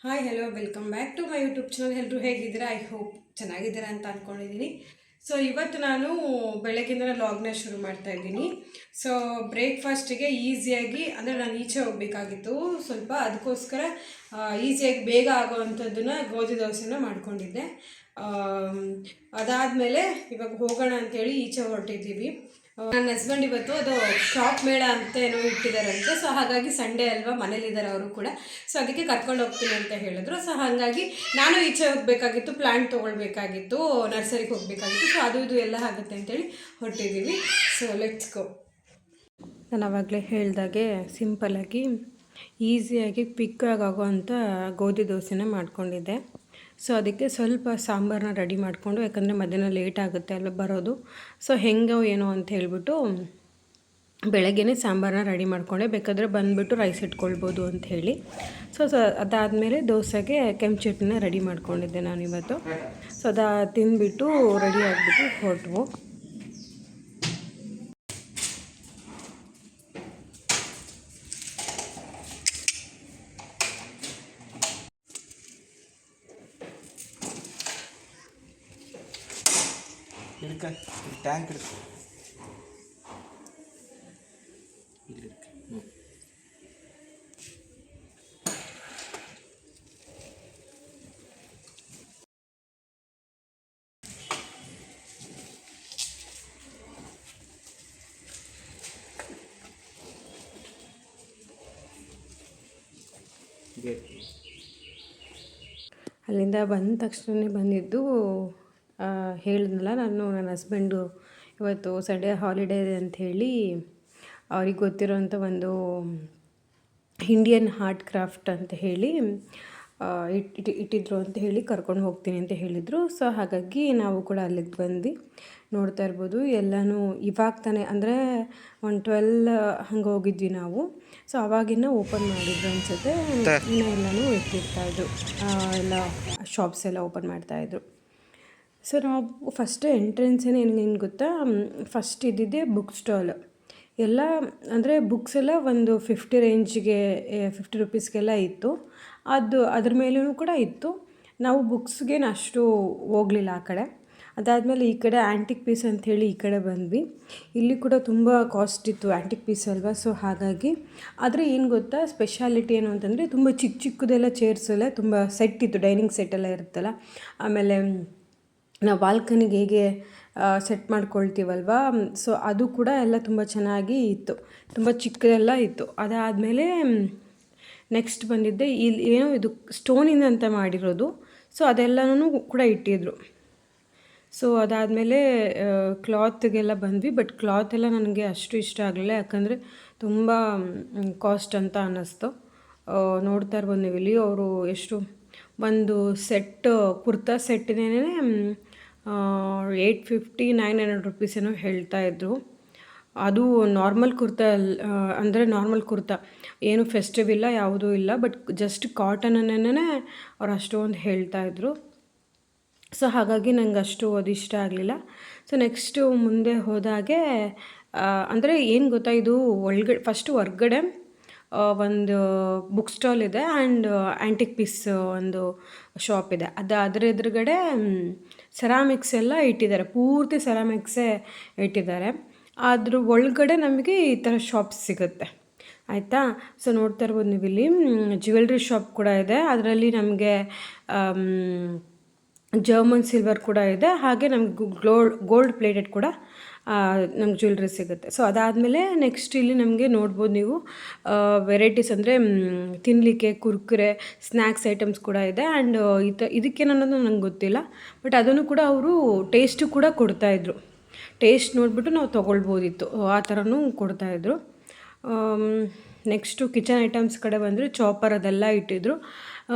Hi hello welcome back to my YouTube channel. ಎಲ್ಲರೂ ಹೇಗಿದ್ದೀರಾ? I hope ಚೆನ್ನಾಗಿದ್ದೀರಾ ಅಂತ ಅಂದ್ಕೊಂಡಿದ್ದೀನಿ. ಸೊ ಇವತ್ತು ನಾನು ಬೆಳಗ್ಗಿಂದ ಲಾಗ್ನ ಶುರು ಮಾಡ್ತಾ ಇದ್ದೀನಿ. ಸೊ ಬ್ರೇಕ್ಫಾಸ್ಟಿಗೆ ಈಸಿಯಾಗಿ ಅಂದರೆ ನಾನು ಈಚೆ ಹೋಗಬೇಕಾಗಿತ್ತು ಸ್ವಲ್ಪ, ಅದಕ್ಕೋಸ್ಕರ ಈಸಿಯಾಗಿ ಬೇಗ ಆಗೋವಂಥದ್ದನ್ನು ಗೋಧಿ ದೋಸೆನ ಮಾಡ್ಕೊಂಡಿದ್ದೆ. ಅದಾದಮೇಲೆ ಇವಾಗ ಹೋಗೋಣ ಅಂಥೇಳಿ ಈಚೆ ಹೊರಟಿದ್ದೀವಿ. ನನ್ನ ಹಸ್ಬೆಂಡ್ ಇವತ್ತು ಅದು ಶಾಪ್ ಮೇಳ ಅಂತ ಏನೋ ಇಟ್ಟಿದ್ದಾರಂತೆ. ಸೊ ಹಾಗಾಗಿ ಸಂಡೇ ಅಲ್ವಾ, ಮನೇಲಿದ್ದಾರೆ ಅವರು ಕೂಡ. ಸೊ ಅದಕ್ಕೆ ಕರ್ಕೊಂಡು ಹೋಗ್ತೀನಿ ಅಂತ ಹೇಳಿದ್ರು. ಸೊ ಹಾಗಾಗಿ ನಾನು ಈಚೆ ಹೋಗಬೇಕಾಗಿತ್ತು, ಪ್ಲ್ಯಾಂಟ್ ತೊಗೊಳ್ಬೇಕಾಗಿತ್ತು, ನರ್ಸರಿಗೆ ಹೋಗಬೇಕಾಗಿತ್ತು. ಸೊ ಅದು ಇದು ಎಲ್ಲ ಆಗುತ್ತೆ ಅಂತೇಳಿ ಹೊರಟಿದ್ದೀವಿ. So let's go. ನಾನು ಆವಾಗಲೇ ಹೇಳ್ದಾಗೆ ಸಿಂಪಲ್ಲಾಗಿ ಈಸಿಯಾಗಿ ಕ್ವಿಕ್ಕಾಗಿ ಆಗೋವಂಥ ಗೋಧಿ ದೋಸೆನ ಮಾಡ್ಕೊಂಡಿದ್ದೆ. ಸೊ ಅದಕ್ಕೆ ಸ್ವಲ್ಪ ಸಾಂಬಾರನ್ನ ರೆಡಿ ಮಾಡಿಕೊಂಡು, ಯಾಕಂದರೆ ಮಧ್ಯಾಹ್ನ ಲೇಟ್ ಆಗುತ್ತೆ ಅಲ್ಲ ಬರೋದು. ಸೊ ಹೆಂಗೋ ಏನೋ ಅಂತ ಹೇಳ್ಬಿಟ್ಟು ಬೆಳಗ್ಗೆನೇ ಸಾಂಬಾರನ್ನ ರೆಡಿ ಮಾಡಿಕೊಂಡೆ. ಬೇಕಾದರೆ ಬಂದುಬಿಟ್ಟು ರೈಸ್ ಇಟ್ಕೊಳ್ಬೋದು ಅಂತ ಹೇಳಿ. ಸೊ ಅದಾದಮೇಲೆ ದೋಸೆಗೆ ಕೆಂಪು ಚಟ್ನಿನ ರೆಡಿ ಮಾಡ್ಕೊಂಡಿದ್ದೆ ನಾನಿವತ್ತು. ಸೊ ತಿಂದುಬಿಟ್ಟು ರೆಡಿ ಆಗಿಬಿಟ್ಟು ಹೊರಟ್ವು. ಟ್ಯಾಂಕ್ ಇருக்கு. ಅಲ್ಲಿಂದ ಬಂದ ತಕ್ಷಣ ಬಂದಿದ್ದು ಹೇಳಿದ್ನಲ್ಲ ನಾನು, ನನ್ನ ಹಸ್ಬೆಂಡು ಇವತ್ತು ಸಂಡೇ ಹಾಲಿಡೇ ಅಂಥೇಳಿ ಅವ್ರಿಗೆ ಗೊತ್ತಿರೋಂಥ ಒಂದು ಇಂಡಿಯನ್ ಆರ್ಟ್ ಕ್ರಾಫ್ಟ್ ಅಂತ ಹೇಳಿ ಇಟ್ಟಿದ್ರು ಅಂತ ಹೇಳಿ ಕರ್ಕೊಂಡು ಹೋಗ್ತೀನಿ ಅಂತ ಹೇಳಿದರು. ಸೊ ಹಾಗಾಗಿ ನಾವು ಕೂಡ ಅಲ್ಲಿಗೆ ಬಂದು ನೋಡ್ತಾ ಇರ್ಬೋದು. ಎಲ್ಲನೂ ಇವಾಗ ತಾನೇ ಅಂದರೆ 12 ಹಂಗೆ ಹೋಗಿದ್ವಿ ನಾವು. ಸೊ ಅವಾಗಿನ್ನ ಓಪನ್ ಮಾಡಿದ್ರು ಅನಿಸುತ್ತೆ. ಇನ್ನೂ ಎಲ್ಲನೂ ಇಟ್ಟಿರ್ತಾಯಿದ್ರು, ಎಲ್ಲ ಶಾಪ್ಸ್ ಎಲ್ಲ ಓಪನ್ ಮಾಡ್ತಾಯಿದ್ರು. ಸೊ ನಾವು ಫಸ್ಟ್ ಎಂಟ್ರೆನ್ಸೇ ಏನು ಗೊತ್ತಾ, ಫಸ್ಟ್ ಇದ್ದಿದ್ದೆ ಬುಕ್ ಸ್ಟಾಲ್. ಎಲ್ಲ ಅಂದರೆ ಬುಕ್ಸ್ ಎಲ್ಲ ಒಂದು 50 ರೇಂಜ್ಗೆ 50 ರುಪೀಸ್ಗೆಲ್ಲ ಇತ್ತು. ಅದ್ರ ಮೇಲೂ ಕೂಡ ಇತ್ತು. ನಾವು ಬುಕ್ಸ್ಗೇನು ಅಷ್ಟು ಹೋಗಲಿಲ್ಲ ಆ ಕಡೆ. ಅದಾದಮೇಲೆ ಈ ಕಡೆ ಆ್ಯಂಟಿಕ್ ಪೀಸ್ ಅಂಥೇಳಿ ಈ ಕಡೆ ಬಂದ್ವಿ. ಇಲ್ಲಿ ಕೂಡ ತುಂಬ ಕಾಸ್ಟ್ ಇತ್ತು, ಆ್ಯಂಟಿಕ್ ಪೀಸ್ ಅಲ್ವಾ. ಸೊ ಹಾಗಾಗಿ ಆದರೆ ಏನು ಗೊತ್ತಾ ಸ್ಪೆಷಾಲಿಟಿ ಏನು ಅಂತಂದರೆ, ತುಂಬ ಚಿಕ್ಕ ಚಿಕ್ಕದೆಲ್ಲ ಚೇರ್ಸ್ ಎಲ್ಲ ತುಂಬ ಸೆಟ್ ಇತ್ತು, ಡೈನಿಂಗ್ ಸೆಟ್ ಎಲ್ಲ ಇರುತ್ತಲ್ಲ. ಆಮೇಲೆ ನಾವು ಬಾಲ್ಕನಿಗೆ ಹೇಗೆ ಸೆಟ್ ಮಾಡ್ಕೊಳ್ತೀವಲ್ವ, ಸೊ ಅದು ಕೂಡ ಎಲ್ಲ ತುಂಬ ಚೆನ್ನಾಗಿ ಇತ್ತು, ತುಂಬ ಚಿಕ್ಕದೆಲ್ಲ ಇತ್ತು. ಅದಾದಮೇಲೆ ನೆಕ್ಸ್ಟ್ ಬಂದಿದ್ದೆ ಇಲ್ಲಿ ಏನೋ ಇದು ಸ್ಟೋನಿಂದ ಅಂತ ಮಾಡಿರೋದು. ಸೊ ಅದೆಲ್ಲನೂ ಕೂಡ ಇಟ್ಟಿದ್ರು. ಸೊ ಅದಾದಮೇಲೆ ಕ್ಲಾತ್ಗೆಲ್ಲ ಬಂದ್ವಿ. ಬಟ್ ಕ್ಲಾತ್ ಎಲ್ಲ ನನಗೆ ಅಷ್ಟು ಇಷ್ಟ ಆಗಲಿಲ್ಲ, ಯಾಕಂದರೆ ತುಂಬ ಕಾಸ್ಟ್ ಅಂತ ಅನ್ನಿಸ್ತು. ನೋಡ್ತಾ ಇರ್ಬೋದು ನೀವು ಇಲ್ಲಿ, ಅವರು ಎಷ್ಟು ಒಂದು ಸೆಟ್ ಕುರ್ತಾ ಸೆಟ್ಟಿನೇ 850 900 ರುಪೀಸ್ ಏನೋ ಹೇಳ್ತಾಯಿದ್ರು. ಅದು ನಾರ್ಮಲ್ ಕುರ್ತಾ ಅಂದರೆ ನಾರ್ಮಲ್ ಕುರ್ತಾ, ಏನು ಫೆಸ್ಟಿವ್ ಇಲ್ಲ, ಯಾವುದೂ ಇಲ್ಲ, ಬಟ್ ಜಸ್ಟ್ ಕಾಟನನ್ನೇ ಅವ್ರು ಅಷ್ಟೊಂದು ಹೇಳ್ತಾಯಿದ್ರು. ಸೊ ಹಾಗಾಗಿ ನಂಗೆ ಅಷ್ಟು ಅದು ಇಷ್ಟ ಆಗಲಿಲ್ಲ. ಸೊ ನೆಕ್ಸ್ಟು ಮುಂದೆ ಹೋದಾಗೆ ಅಂದರೆ ಏನು ಗೊತ್ತಾ, ಇದು ಫಸ್ಟು ಹೊರ್ಗಡೆ ಒಂದು ಬುಕ್ ಸ್ಟಾಲ್ ಇದೆ ಆ್ಯಂಡ್ ಆ್ಯಂಟಿಕ್ ಪೀಸ್ ಒಂದು ಶಾಪ್ ಇದೆ. ಅದರ ಎದುರುಗಡೆ ಸೆರಾಮಿಕ್ಸ್ ಎಲ್ಲ ಇಟ್ಟಿದ್ದಾರೆ, ಪೂರ್ತಿ ಸೆರಾಮಿಕ್ಸೇ ಇಟ್ಟಿದ್ದಾರೆ. ಅದ್ರ ಒಳಗಡೆ ನಮಗೆ ಈ ಥರ ಶಾಪ್ಸ್ ಸಿಗುತ್ತೆ, ಆಯಿತಾ. ಸೊ ನೋಡ್ತಾ ಇರ್ಬೋದು ನೀವು ಇಲ್ಲಿ ಜ್ಯುವೆಲ್ರಿ ಶಾಪ್ ಕೂಡ ಇದೆ. ಅದರಲ್ಲಿ ನಮಗೆ ಜರ್ಮನ್ ಸಿಲ್ವರ್ ಕೂಡ ಇದೆ, ಹಾಗೆ ನಮ್ಗೆ ಗೋಲ್ಡ್ ಪ್ಲೇಟೆಡ್ ಕೂಡ ನಮ್ಗೆ ಜ್ಯುವೆಲ್ರಿ ಸಿಗುತ್ತೆ. ಸೊ ಅದಾದಮೇಲೆ ನೆಕ್ಸ್ಟ್ ಇಲ್ಲಿ ನಮಗೆ ನೋಡ್ಬೋದು ನೀವು ವೆರೈಟೀಸ್ ಅಂದರೆ ತಿನ್ನಲಿಕ್ಕೆ ಕುರ್ಕುರೆ ಸ್ನ್ಯಾಕ್ಸ್ ಐಟಮ್ಸ್ ಕೂಡ ಇದೆ. ಆ್ಯಂಡ್ ಇದಕ್ಕೇನು ಅನ್ನೋದು ನಂಗೆ ಗೊತ್ತಿಲ್ಲ, ಬಟ್ ಅದನ್ನು ಕೂಡ ಅವರು ಟೇಸ್ಟು ಕೂಡ ಕೊಡ್ತಾಯಿದ್ರು. ಟೇಸ್ಟ್ ನೋಡಿಬಿಟ್ಟು ನಾವು ತೊಗೊಳ್ಬೋದಿತ್ತು, ಆ ಥರನೂ ಕೊಡ್ತಾಯಿದ್ರು. ನೆಕ್ಸ್ಟು ಕಿಚನ್ ಐಟಮ್ಸ್ ಕಡೆ ಬಂದರೆ ಚಾಪರ್ ಅದೆಲ್ಲ ಇಟ್ಟಿದ್ರು.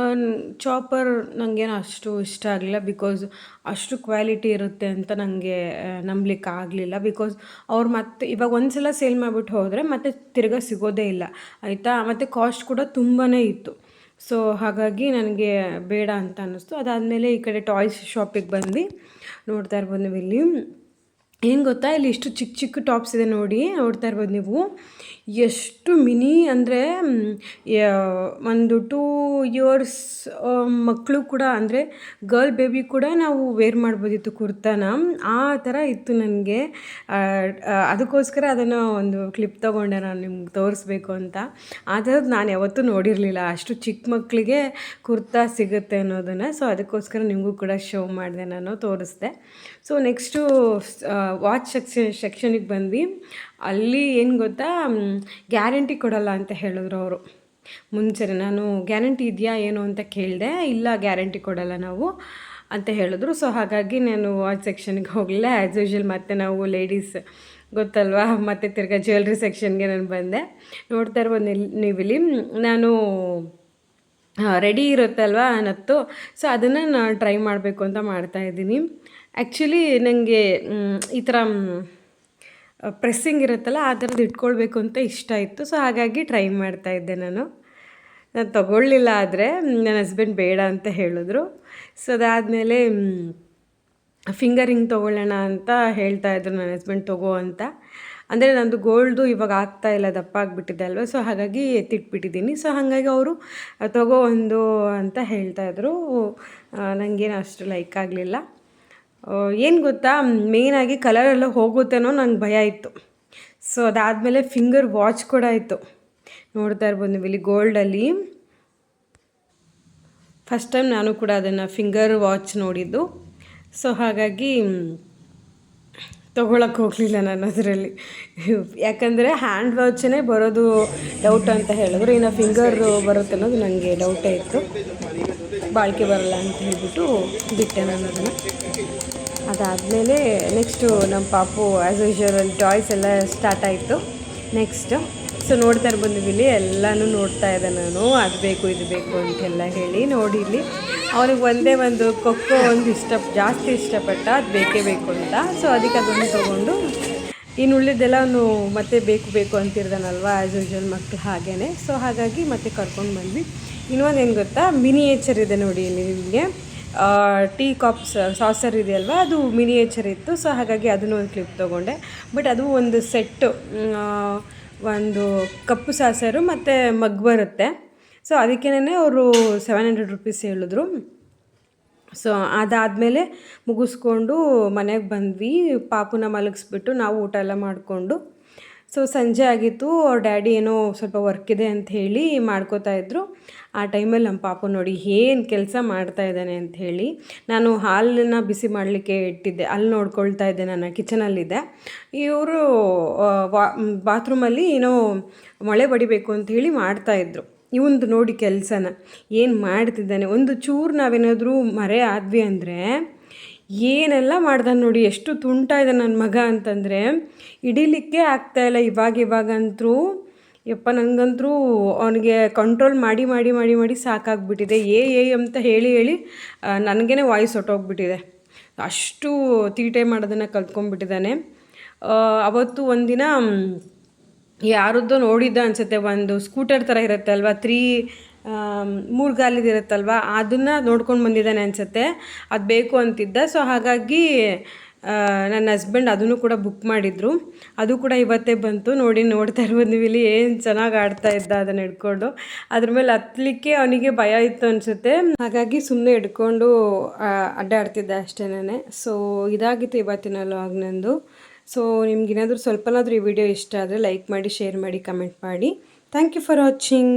ಚಾಪರ್ ನನಗೇನು ಅಷ್ಟು ಇಷ್ಟ ಆಗಲಿಲ್ಲ, ಬಿಕಾಸ್ ಅಷ್ಟು ಕ್ವಾಲಿಟಿ ಇರುತ್ತೆ ಅಂತ ನನಗೆ ನಂಬಲಿಕ್ಕೆ ಆಗಲಿಲ್ಲ. ಬಿಕಾಸ್ ಅವ್ರು ಮತ್ತೆ ಇವಾಗ ಒಂದು ಸಲ ಸೇಲ್ ಮಾಡಿಬಿಟ್ಟು ಹೋದರೆ ಮತ್ತೆ ತಿರ್ಗಾ ಸಿಗೋದೇ ಇಲ್ಲ, ಆಯಿತಾ. ಮತ್ತು ಕಾಸ್ಟ್ ಕೂಡ ತುಂಬಾ ಇತ್ತು. ಸೊ ಹಾಗಾಗಿ ನನಗೆ ಬೇಡ ಅಂತ ಅನ್ನಿಸ್ತು. ಅದಾದಮೇಲೆ ಈ ಕಡೆ ಟಾಯ್ಸ್ ಶಾಪಿಗೆ ಬಂದು ನೋಡ್ತಾ ಇರ್ಬೋದು ನೀವು ಇಲ್ಲಿ. ಏನು ಗೊತ್ತಾ, ಇಲ್ಲಿ ಇಷ್ಟು ಚಿಕ್ಕ ಚಿಕ್ಕ ಟಾಪ್ಸ್ ಇದೆ ನೋಡಿ, ನೋಡ್ತಾ ಇರ್ಬೋದು ನೀವು. ಎಷ್ಟು ಮಿನಿ ಅಂದರೆ ಒಂದು 2 ಇಯರ್ಸ್ ಮಕ್ಕಳು ಕೂಡ ಅಂದರೆ ಗರ್ಲ್ ಬೇಬಿ ಕೂಡ ನಾವು ವೇರ್ ಮಾಡ್ಬೋದಿತ್ತು ಕುರ್ತಾನ. ಆ ಥರ ಇತ್ತು ನನಗೆ. ಅದಕ್ಕೋಸ್ಕರ ಅದನ್ನು ಒಂದು ಕ್ಲಿಪ್ ತೊಗೊಂಡೆ ನಾನು ನಿಮ್ಗೆ ತೋರಿಸ್ಬೇಕು ಅಂತ. ಆ ಥರದ್ದು ನಾನು ಯಾವತ್ತೂ ನೋಡಿರಲಿಲ್ಲ, ಅಷ್ಟು ಚಿಕ್ಕ ಮಕ್ಕಳಿಗೆ ಕುರ್ತಾ ಸಿಗುತ್ತೆ ಅನ್ನೋದನ್ನು. ಸೊ ಅದಕ್ಕೋಸ್ಕರ ನಿಮಗೂ ಕೂಡ ಶೋ ಮಾಡಿದೆ, ನಾನು ತೋರಿಸ್ದೆ. ಸೊ ನೆಕ್ಸ್ಟು ವಾಚ್ ಸೆಕ್ಷನಿಗೆ ಬಂದ್ವಿ. ಅಲ್ಲಿ ಏನು ಗೊತ್ತಾ, ಗ್ಯಾರಂಟಿ ಕೊಡಲ್ಲ ಅಂತ ಹೇಳಿದ್ರು ಅವರು ಮುಂಚೆನೇ. ನಾನು ಗ್ಯಾರಂಟಿ ಇದೆಯಾ ಏನು ಅಂತ ಕೇಳಿದೆ. ಇಲ್ಲ, ಗ್ಯಾರಂಟಿ ಕೊಡಲ್ಲ ನಾವು ಅಂತ ಹೇಳಿದ್ರು. ಸೊ ಹಾಗಾಗಿ ನಾನು ವಾಚ್ ಸೆಕ್ಷನ್ಗೆ ಹೋಗಲಿಲ್ಲ. ಆ್ಯಸ್ ಯೂಶ್ವಲ್ ಮತ್ತೆ ನಾವು ಲೇಡೀಸ್ ಗೊತ್ತಲ್ವಾ, ಮತ್ತು ತಿರ್ಗಾ ಜ್ಯುವೆಲ್ರಿ ಸೆಕ್ಷನ್ಗೆ ನಾನು ಬಂದೆ. ನೋಡ್ತಾ ಇರ್ಬೋದು ನೀವಿಲ್ಲಿ ನಾನು ರೆಡಿ ಇರುತ್ತಲ್ವ ನತ್ತು. ಸೊ ಅದನ್ನು ನಾನು ಟ್ರೈ ಮಾಡಬೇಕು ಅಂತ ಮಾಡ್ತಾಯಿದ್ದೀನಿ. ಆ್ಯಕ್ಚುಲಿ ನನಗೆ ಈ ಥರ ಪ್ರೆಸ್ಸಿಂಗ್ ಇರುತ್ತಲ್ಲ, ಆ ಥರದ್ದು ಇಟ್ಕೊಳ್ಬೇಕು ಅಂತ ಇಷ್ಟ ಇತ್ತು. ಸೊ ಹಾಗಾಗಿ ಟ್ರೈ ಮಾಡ್ತಾಯಿದ್ದೆ. ನಾನು ತೊಗೊಳ್ಳಿಲ್ಲ, ಆದರೆ ನನ್ನ ಹಸ್ಬೆಂಡ್ ಬೇಡ ಅಂತ ಹೇಳಿದ್ರು. ಸೊ ಅದಾದಮೇಲೆ ಫಿಂಗರಿಂಗ್ ತೊಗೊಳ್ಳೋಣ ಅಂತ ಹೇಳ್ತಾಯಿದ್ರು ನನ್ನ ಹಸ್ಬೆಂಡ್, ತೊಗೋ ಅಂತ. ಅಂದರೆ ನಂದು ಗೋಲ್ಡು ಇವಾಗ ಆಗ್ತಾಯಿಲ್ಲ, ದಪ್ಪ ಆಗಿಬಿಟ್ಟಿದೆ ಅಲ್ವ. ಸೊ ಹಾಗಾಗಿ ಎತ್ತಿಟ್ಬಿಟ್ಟಿದ್ದೀನಿ. ಸೊ ಹಾಗಾಗಿ ಅವರು ತೊಗೋ ಒಂದು ಅಂತ ಹೇಳ್ತಾಯಿದ್ರು. ನನಗೇನು ಅಷ್ಟು ಲೈಕ್ ಆಗಲಿಲ್ಲ. ಏನು ಗೊತ್ತಾ, ಮೇಯ್ನಾಗಿ ಕಲರೆಲ್ಲ ಹೋಗುತ್ತೇನೋ ನಂಗೆ ಭಯ ಇತ್ತು. ಸೊ ಅದಾದಮೇಲೆ ಫಿಂಗರ್ ವಾಚ್ ಕೂಡ ಇತ್ತು. ನೋಡ್ತಾ ಇರ್ಬೋದು ನೀವು ಇಲ್ಲಿ ಗೋಲ್ಡಲ್ಲಿ. ಫಸ್ಟ್ ಟೈಮ್ ನಾನು ಕೂಡ ಅದನ್ನು ಫಿಂಗರ್ ವಾಚ್ ನೋಡಿದ್ದು. ಸೊ ಹಾಗಾಗಿ ತೊಗೊಳಕ್ಕೆ ಹೋಗಲಿಲ್ಲ ನಾನು ಅದರಲ್ಲಿ. ಯಾಕಂದರೆ ಹ್ಯಾಂಡ್ ವಾಚೇ ಬರೋದು ಡೌಟ್ ಅಂತ ಹೇಳಿದ್ರು. ಇನ್ನು ಫಿಂಗರ್ ಬರುತ್ತೆ ಅನ್ನೋದು ನನಗೆ ಡೌಟೇ ಇತ್ತು. ಬಾಳಿಕೆ ಬರಲ್ಲ ಅಂತ ಹೇಳ್ಬಿಟ್ಟು ಬಿಟ್ಟೆ ನಾನು ಅದನ್ನು. ಅದಾದಮೇಲೆ ನೆಕ್ಸ್ಟು ನಮ್ಮ ಪಾಪು ಆ್ಯಸ್ ಯೂಶ್ವಲ್ ಟಾಯ್ಸ್ ಎಲ್ಲ ಸ್ಟಾರ್ಟ್ ಆಯಿತು ನೆಕ್ಸ್ಟು. ಸೊ ನೋಡ್ತಾ ಇರ್ಬೋದು ನೀವು ಇಲ್ಲಿ ಎಲ್ಲನೂ ನೋಡ್ತಾ ಇದ್ದೆ ನಾನು, ಅದು ಬೇಕು ಇದು ಬೇಕು ಅಂತೆಲ್ಲ ಹೇಳಿ. ನೋಡಿ ಇಲ್ಲಿ ಅವನಿಗೆ ಒಂದೇ ಒಂದು ಕೊಕ್ಕೋ ಒಂದು ಜಾಸ್ತಿ ಇಷ್ಟಪಟ್ಟ, ಅದು ಬೇಕೇ ಬೇಕು ಅಂತ. ಸೊ ಅದಕ್ಕೆ ಅದನ್ನು ತೊಗೊಂಡು ಇನ್ನು ಉಳಿದೆಲ್ಲ ಅವನು ಮತ್ತೆ ಬೇಕು ಅಂತಿರ್ದಾನಲ್ವ, ಆ್ಯಸ್ ಯೂಶ್ವಲ್ ಮಕ್ಕಳು ಹಾಗೇ. ಸೊ ಹಾಗಾಗಿ ಮತ್ತೆ ಕರ್ಕೊಂಡು ಬಂದ್ವಿ. ಇನ್ನೊಂದು ಏನು ಗೊತ್ತಾ, ಮಿನಿಯೇಚರ್ ಇದೆ ನೋಡಿ ಇಲ್ಲಿ ನಿಮಗೆ. ಟೀ ಕಾಪ್ಸ್ ಸಾಸರ್ ಇದೆಯಲ್ವ, ಅದು ಮಿನಿಯೇಚರ್ ಇತ್ತು. ಸೊ ಹಾಗಾಗಿ ಅದನ್ನು ಒಂದು ಕ್ಲಿಪ್ ತೊಗೊಂಡೆ. ಬಟ್ ಅದು ಒಂದು ಸೆಟ್ಟು, ಒಂದು ಕಪ್ಪು ಸಾಸರು ಮತ್ತು ಮಗ್ ಬರುತ್ತೆ. ಸೊ ಅದಕ್ಕೇನೆ ಅವರು 700 ರೂಪೀಸ್ ಹೇಳಿದ್ರು. ಸೊ ಅದಾದಮೇಲೆ ಮುಗಿಸ್ಕೊಂಡು ಮನೆಗೆ ಬಂದ್ವಿ. ಪಾಪುನ ಮಲಗಿಸ್ಬಿಟ್ಟು ನಾವು ಊಟ ಎಲ್ಲ ಮಾಡಿಕೊಂಡು. ಸೊ ಸಂಜೆ ಆಗಿತ್ತು. ಅವ್ರ ಡ್ಯಾಡಿ ಏನೋ ಸ್ವಲ್ಪ ವರ್ಕ್ ಇದೆ ಅಂತ ಹೇಳಿ ಮಾಡ್ಕೋತಾಯಿದ್ರು. ಆ ಟೈಮಲ್ಲಿ ನಮ್ಮ ಪಾಪು ನೋಡಿ ಏನು ಕೆಲಸ ಮಾಡ್ತಾಯಿದ್ದಾನೆ ಅಂಥೇಳಿ. ನಾನು ಹಾಲನ್ನು ಬಿಸಿ ಮಾಡಲಿಕ್ಕೆ ಇಟ್ಟಿದ್ದೆ, ಅಲ್ಲಿ ನೋಡ್ಕೊಳ್ತಾ ಇದ್ದೆ, ನಾನು ಕಿಚನಲ್ಲಿದ್ದೆ. ಇವರು ಬಾತ್ರೂಮಲ್ಲಿ ಏನೋ ಮೊಳೆ ಬಡಿಬೇಕು ಅಂಥೇಳಿ ಮಾಡ್ತಾಯಿದ್ರು. ಇವಂದು ನೋಡಿ ಕೆಲಸನ ಏನು ಮಾಡ್ತಿದ್ದಾನೆ. ಒಂದು ಚೂರು ನಾವೇನಾದರೂ ಮರೆ ಆದ್ವಿ ಅಂದರೆ ಏನೆಲ್ಲ ಮಾಡ್ದಾನೆ ನೋಡಿ, ಎಷ್ಟು ತುಂಟ ಇದೆ ನನ್ನ ಮಗ ಅಂತಂದರೆ ಹಿಡಿಲಿಕ್ಕೆ ಆಗ್ತಾಯಿಲ್ಲ. ಇವಾಗಂತರೂ ಯಪ್ಪ, ನನಗಂತರೂ ಅವನಿಗೆ ಕಂಟ್ರೋಲ್ ಮಾಡಿ ಸಾಕಾಗ್ಬಿಟ್ಟಿದೆ. ಅಂತ ಹೇಳಿ ನನಗೇ ವಾಯ್ಸ್ ಹೊಟ್ಟೋಗ್ಬಿಟ್ಟಿದೆ. ಅಷ್ಟು ತೀಟೆ ಮಾಡೋದನ್ನು ಕಲ್ತ್ಕೊಂಡ್ಬಿಟ್ಟಿದ್ದಾನೆ. ಅವತ್ತು ಒಂದಿನ ಯಾರದ್ದೋ ನೋಡಿದ್ದ ಅನಿಸುತ್ತೆ, ಒಂದು ಸ್ಕೂಟರ್ ಥರ ಇರುತ್ತೆ ಅಲ್ವಾ, 3 ಗಾಲಿದಿರುತ್ತಲ್ವ, ಅದನ್ನು ನೋಡ್ಕೊಂಡು ಬಂದಿದ್ದಾನೆ ಅನಿಸುತ್ತೆ. ಅದು ಬೇಕು ಅಂತಿದ್ದ. ಸೊ ಹಾಗಾಗಿ ನನ್ನ ಹಸ್ಬೆಂಡ್ ಅದನ್ನು ಕೂಡ ಬುಕ್ ಮಾಡಿದರು. ಅದು ಕೂಡ ಇವತ್ತೇ ಬಂತು. ನೋಡ್ತಾ ಇರ್ಬೋದು ನೀವು ಇಲ್ಲಿ ಏನು ಚೆನ್ನಾಗಿ ಆಡ್ತಾ ಇದ್ದ ಅದನ್ನು ಹಿಡ್ಕೊಂಡು. ಅದ್ರ ಮೇಲೆ ಹತ್ತಲಿಕ್ಕೆ ಅವನಿಗೆ ಭಯ ಇತ್ತು ಅನಿಸುತ್ತೆ. ಹಾಗಾಗಿ ಸುಮ್ಮನೆ ಹಿಡ್ಕೊಂಡು ಅಡ್ಡಾಡ್ತಿದ್ದ ಅಷ್ಟೇನೆ. ಸೊ ಇದಾಗಿತ್ತು ಇವತ್ತಿನ ವ್ಲಾಗ್ ನಂದು. ಸೊ ನಿಮ್ಗೇನಾದರೂ ಸ್ವಲ್ಪನಾದರೂ ಈ ವಿಡಿಯೋ ಇಷ್ಟ ಆದರೆ ಲೈಕ್ ಮಾಡಿ, ಶೇರ್ ಮಾಡಿ, ಕಮೆಂಟ್ ಮಾಡಿ. Thank you for watching.